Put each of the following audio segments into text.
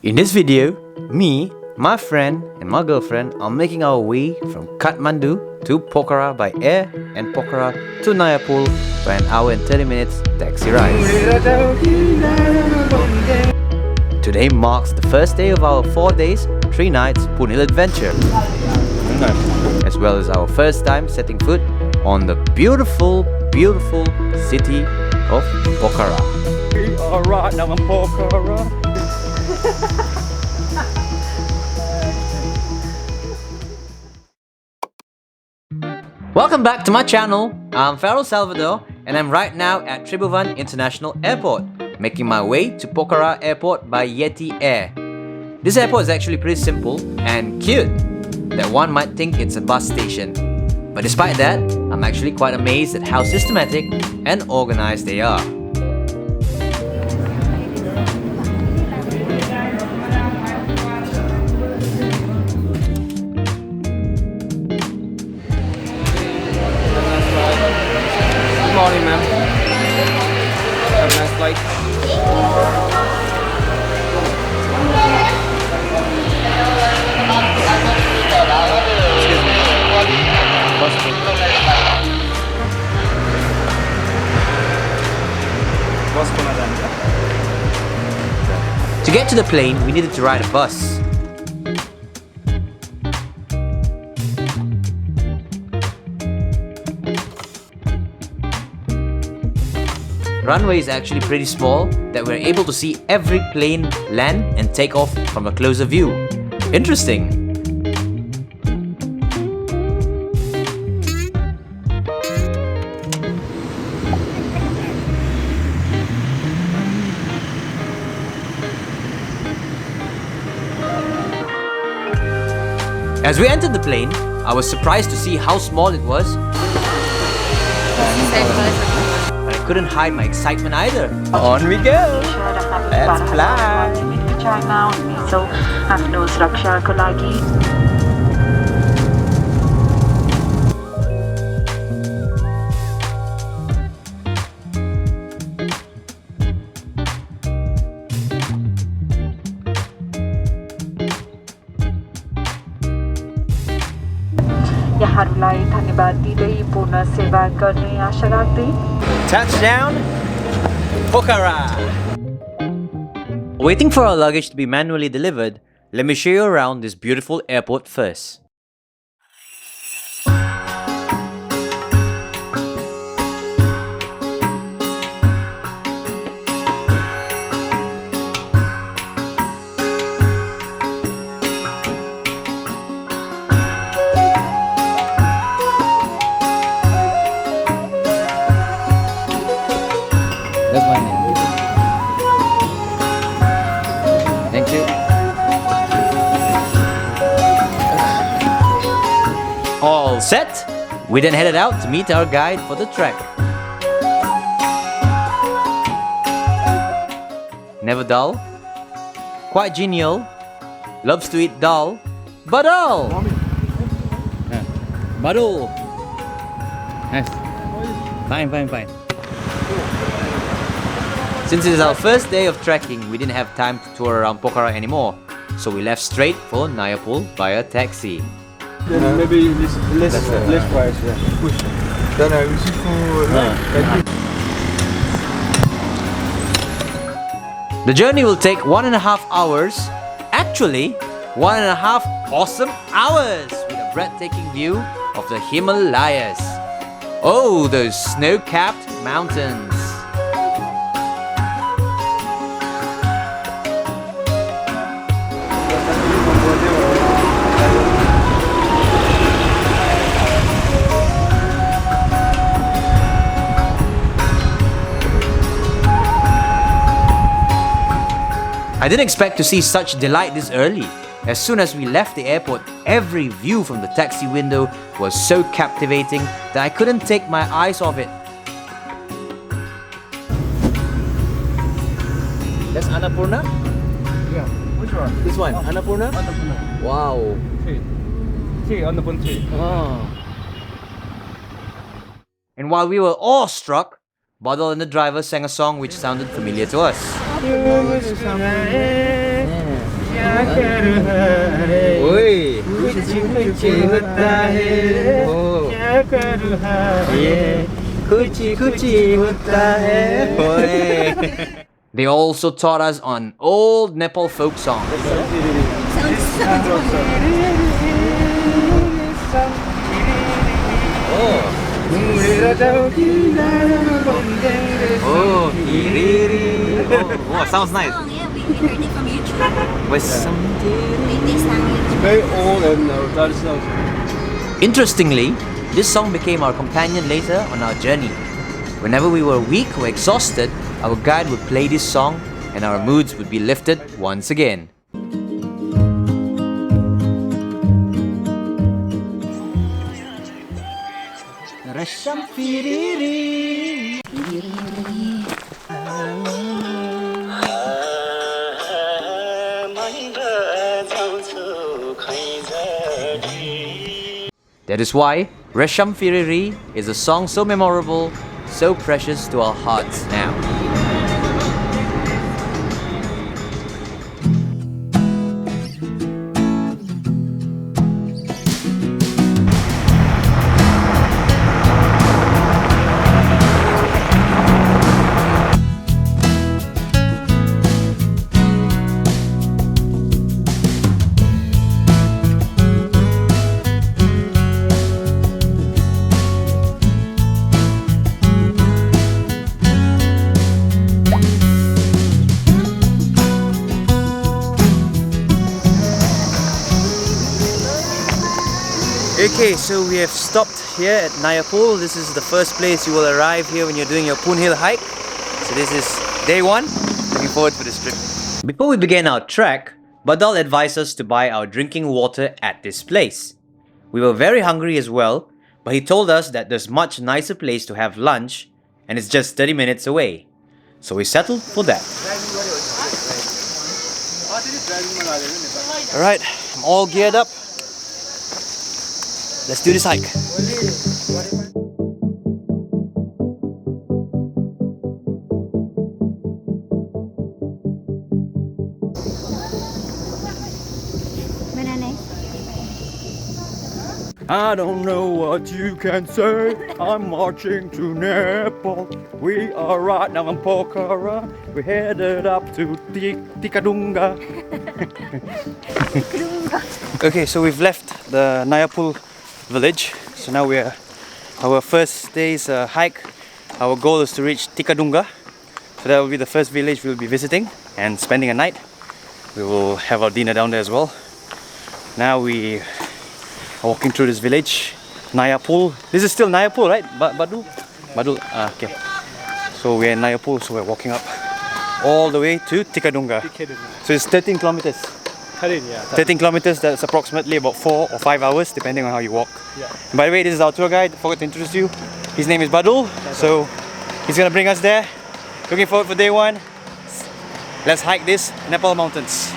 In this video, me, my friend and my girlfriend are making our way from Kathmandu to Pokhara by air and Pokhara to Nayapul by an hour and 30 minutes taxi ride. Today marks the first day of our 4 days, 3 nights Poonhill adventure, as well as our first time setting foot on the beautiful, beautiful city of Pokhara. We are right now in Pokhara. Welcome back to my channel. I'm Farell Salvador and I'm right now at Tribhuvan International Airport, making my way to Pokhara Airport by Yeti Air. This airport is actually pretty simple and cute, that one might think it's a bus station. But despite that, I'm actually quite amazed at how systematic and organized they are. Good morning, ma'am. Have a nice flight. To get to the plane, we needed to ride a bus. Runway is actually pretty small, that we're able to see every plane land and take off from a closer view. Interesting! As we entered the plane, I was surprised to see how small it was. But I couldn't hide my excitement either. On we go! Let's fly! Touchdown, Pokhara! Waiting for our luggage to be manually delivered, let me show you around this beautiful airport first. That's my name. Thank you. All set? We then headed out to meet our guide for the trek. Never dull, quite genial, loves to eat dal, badal! Badal! Yes. Fine, fine, fine. Since it is our first day of trekking, we didn't have time to tour around Pokhara anymore, so we left straight for Nayapul via taxi. Maybe less price, yeah. The journey will take 1.5 hours. Actually, 1.5 awesome hours with a breathtaking view of the Himalayas. Oh, those snow-capped mountains. I didn't expect to see such delight this early. As soon as we left the airport, every view from the taxi window was so captivating that I couldn't take my eyes off it. That's annapurna? Yeah. Which one? This one, annapurna? Annapurna. Wow. Tea, annapurna tea. Oh. And while we were awestruck, Badal and the driver sang a song which sounded familiar to us. Yeah. Oi. They also taught us on old Nepal folk songs. Oh, kiriri. Oh, sounds nice. Oh, yeah, we heard it from YouTube. With some They sang it. Very old and traditional. Interestingly, this song became our companion later on our journey. Whenever we were weak or exhausted, our guide would play this song and our moods would be lifted once again. That is why Resham Firiri is a song so memorable, so precious to our hearts now. Okay, so we have stopped here at Nayapul. This is the first place you will arrive here when you're doing your Poonhill hike. So this is day one. Looking forward to this trip. Before we began our trek, Badal advised us to buy our drinking water at this place. We were very hungry as well, but he told us that there's much nicer place to have lunch and it's just 30 minutes away. So we settled for that. Alright, I'm all geared up. Let's do this hike. I don't know what you can say. I'm marching to Nepal. We are right now in Pokhara. We headed up to Tikadunga. Okay, so we've left the Nayapul village. So now we're our first day's hike. Our goal is to reach Tikadunga. So that will be the first village we'll be visiting and spending a night. We will have our dinner down there as well. Now we are walking through this village, Nayapul. This is still Nayapul, right? Badul? Badul. Okay. So we're in Nayapul, so we're walking up all the way to Tikadunga. So it's 13 kilometers. 13 kilometers, that's approximately about 4 or 5 hours depending on how you walk. Yeah. And by the way, this is our tour guide. Forgot to introduce you. His name is Badul. So he's gonna bring us there. Looking forward for day one. Let's hike this Nepal mountains.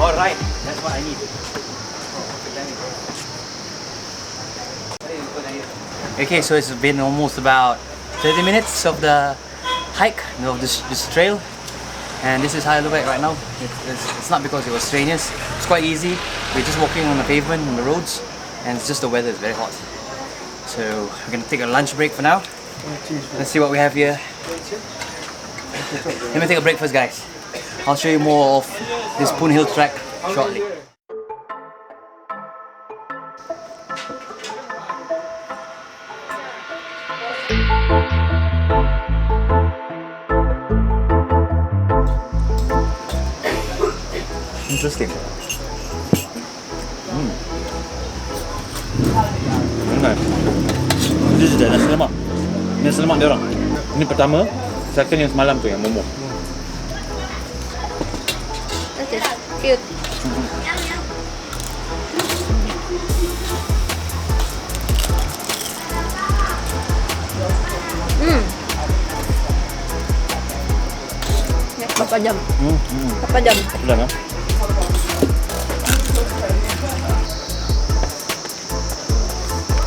Alright, that's what I need. Okay, so it's been almost about 30 minutes of the hike, of this trail, and this is how I look like right now. It's not because it was strenuous, it's quite easy. We're just walking on the pavement, on the roads, and it's just the weather is very hot. So we're gonna take a lunch break for now. Let's see what we have here. Let me take a break first, guys. I'll show you more of this Poonhill trek shortly. Interesting. Very nice. This is the nasi lemak. Nasi lemak dia orang. Ini pertama, second yang semalam tu yang momo. That is cute. Berapa jam? Berapa jam? Udah kan?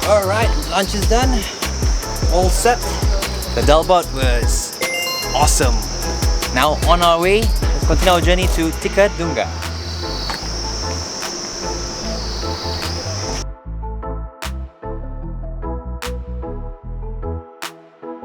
Alright, lunch is done. All set. The Dalbhat was awesome. Now on our way, let's continue our journey to Tikadunga.